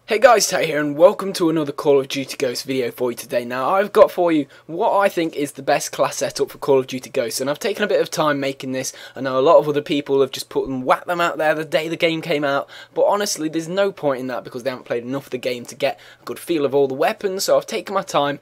Hey guys, Tay here and welcome to another Call of Duty Ghosts video for you today. Now I've got for you what I think is the best class setup for Call of Duty Ghosts, and I've taken a bit of time making this. I know a lot of other people have just whacked them out there the day the game came out, but honestly there's no point in that because they haven't played enough of the game to get a good feel of all the weapons. So I've taken my time,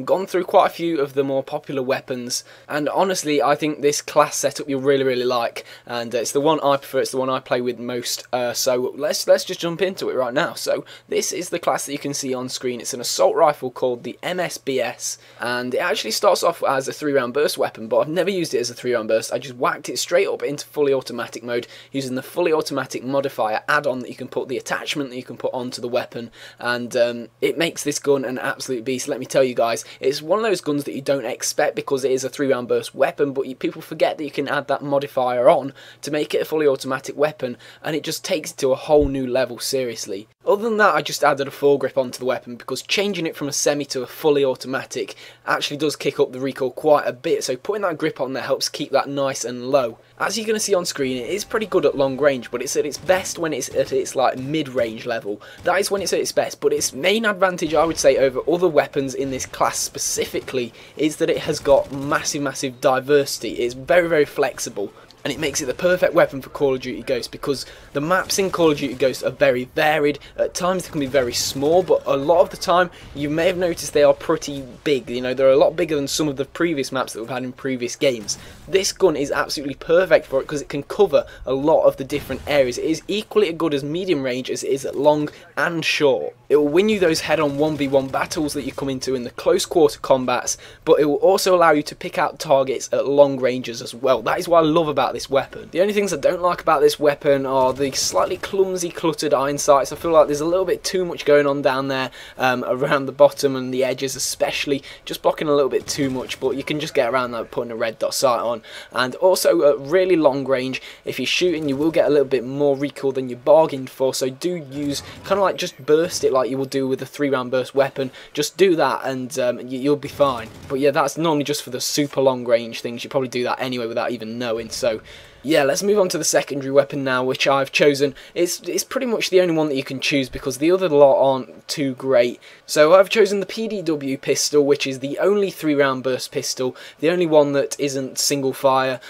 gone through quite a few of the more popular weapons, and honestly I think this class setup you'll really like, and it's the one I prefer, it's the one I play with most. So let's just jump into it right now. So this is the class that you can see on screen. It's an assault rifle called the MSBS, and it actually starts off as a 3-round burst weapon, but I've never used it as a 3-round burst. I just whacked it straight up into fully automatic mode using the fully automatic modifier add-on that you can put, the attachment that you can put onto the weapon, and it makes this gun an absolute beast. Let me tell you guys, it's one of those guns that you don't expect because it is a 3-round burst weapon, but people forget that you can add that modifier on to make it a fully automatic weapon, and it just takes it to a whole new level, seriously. Other than that, I just added a foregrip onto the weapon because changing it from a semi to a fully automatic actually does kick up the recoil quite a bit, so putting that grip on there helps keep that nice and low. As you're going to see on screen, it is pretty good at long range, but it's at its best when it's at its like mid-range level. That is when it's at its best, but its main advantage, I would say, over other weapons in this class specifically is that it has got massive diversity. It's very flexible, and it makes it the perfect weapon for Call of Duty Ghosts because the maps in Call of Duty Ghosts are very varied. At times they can be very small, but a lot of the time you may have noticed they are pretty big. You know, they're a lot bigger than some of the previous maps that we've had in previous games. This gun is absolutely perfect for it because it can cover a lot of the different areas. It is equally as good as medium range as it is at long and short. It will win you those head-on 1v1 battles that you come into in the close quarter combats, but it will also allow you to pick out targets at long ranges as well. That is what I love about this weapon. The only things I don't like about this weapon are the slightly clumsy, cluttered iron sights. I feel like there's a little bit too much going on down there around the bottom and the edges especially, just blocking a little bit too much, but you can just get around that putting a red dot sight on. And also at really long range, if you're shooting, you will get a little bit more recoil than you bargained for, so do use kind of like just burst it like you will do with a 3-round burst weapon. Just do that and you'll be fine. But yeah, that's normally just for the super long range things. You probably do that anyway without even knowing. So yeah, let's move on to the secondary weapon now, which I've chosen. It's pretty much the only one that you can choose because the other lot aren't too great. So I've chosen the PDW pistol, which is the only 3-round burst pistol, the only one that isn't single fire.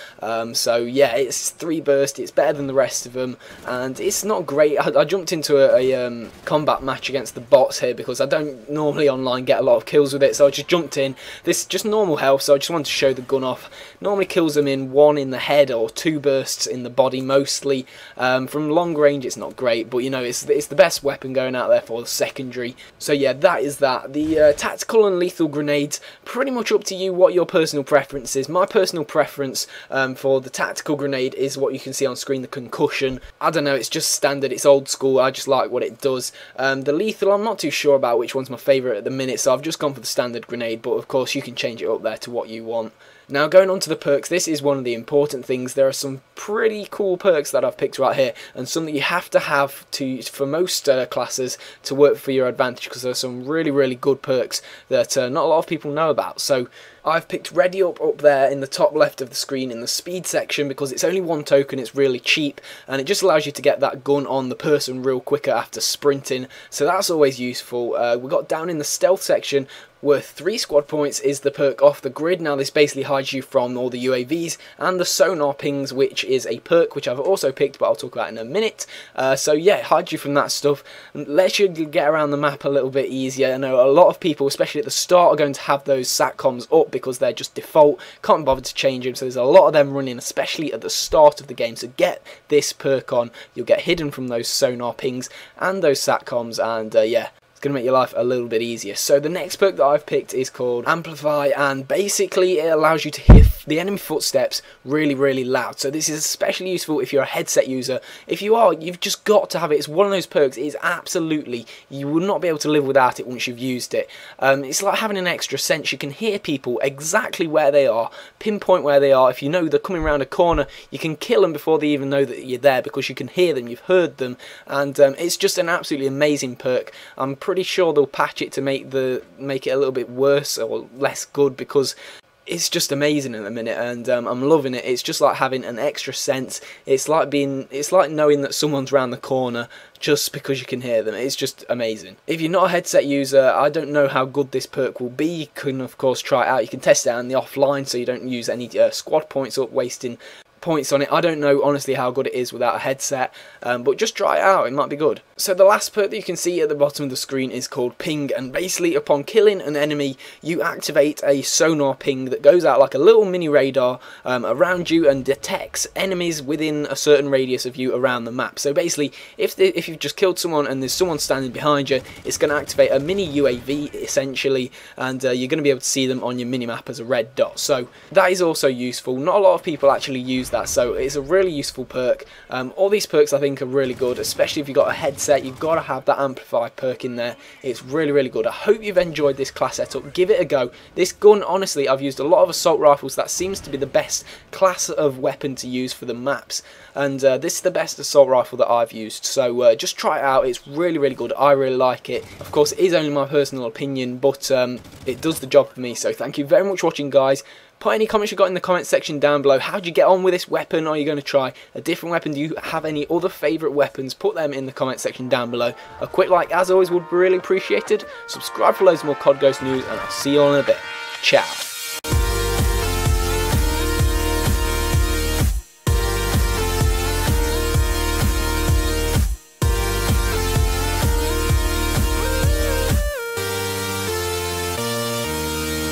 So yeah, it's 3 burst, it's better than the rest of them, and it's not great. I jumped into a combat match against the bots here because I don't normally online get a lot of kills with it, so I just jumped in. This is just normal health, so I just wanted to show the gun off. Normally kills them in 1 in the head or 2 bursts in the body mostly. From long range it's not great, but you know, it's the best weapon going out there for the secondary. So yeah, that is that. The tactical and lethal grenades, pretty much up to you what your personal preference is. My personal preference for the tactical grenade is what you can see on screen, the concussion. I don't know, it's just standard, it's old school, I just like what it does. The lethal, I'm not too sure about which one's my favourite at the minute, so I've just gone for the standard grenade, but of course you can change it up there to what you want. Now going on to the perks, this is one of the important things. There are some pretty cool perks that I've picked right here, and some that you have to have for most classes to work for your advantage, because there are some really good perks that not a lot of people know about. So I've picked Ready Up there in the top left of the screen in the speed section because it's only 1 token, it's really cheap, and it just allows you to get that gun on the person real quicker after sprinting, so that's always useful. We got down in the stealth section, worth 3 squad points, is the perk Off the Grid. Now this basically hides you from all the UAVs and the sonar pings, which is a perk which I've also picked, but I'll talk about in a minute. So yeah, it hides you from that stuff and lets you get around the map a little bit easier. I know a lot of people, especially at the start, are going to have those SATCOMs up because they're just default, can't bother to change them, so there's a lot of them running, especially at the start of the game. So get this perk on, you'll get hidden from those sonar pings and those SATCOMs, and yeah, going to make your life a little bit easier. So the next perk that I've picked is called Amplify, and basically it allows you to hear the enemy footsteps really loud. So this is especially useful if you're a headset user. If you are, you've just got to have it. It's one of those perks, it is absolutely, you will not be able to live without it once you've used it. It's like having an extra sense. You can hear people exactly where they are, pinpoint where they are. If you know they're coming around a corner, you can kill them before they even know that you're there because you can hear them, you've heard them, and it's just an absolutely amazing perk. I'm pretty sure they'll patch it to make it a little bit worse or less good because it's just amazing at the minute, and I'm loving it. It's just like having an extra sense. It's like knowing that someone's around the corner just because you can hear them. It's just amazing. If you're not a headset user, I don't know how good this perk will be. You can of course try it out. You can test it out in the offline, so you don't use any squad points up, wasting points on it. I don't know honestly how good it is without a headset, but just try it out, it might be good. So the last perk that you can see at the bottom of the screen is called Ping, and basically upon killing an enemy you activate a sonar ping that goes out like a little mini radar around you and detects enemies within a certain radius of you around the map. So basically if you've just killed someone and there's someone standing behind you, it's going to activate a mini UAV essentially, and you're going to be able to see them on your minimap as a red dot. So that is also useful. Not a lot of people actually use that, so it's a really useful perk. All these perks I think are really good, especially if you've got a headset. You've got to have that amplify perk in there. It's really good. I hope you've enjoyed this class setup. Give it a go. This gun, honestly, I've used a lot of assault rifles. That seems to be the best class of weapon to use for the maps, and this is the best assault rifle that I've used. So just try it out. It's really good. I really like it. Of course, it is only my personal opinion, but it does the job for me. So thank you very much for watching, guys. Put any comments you got in the comment section down below. How did you get on with this weapon? Are you going to try a different weapon? Do you have any other favourite weapons? Put them in the comment section down below. A quick like, as always, would be really appreciated. Subscribe for loads more COD Ghost news, and I'll see you all in a bit. Ciao.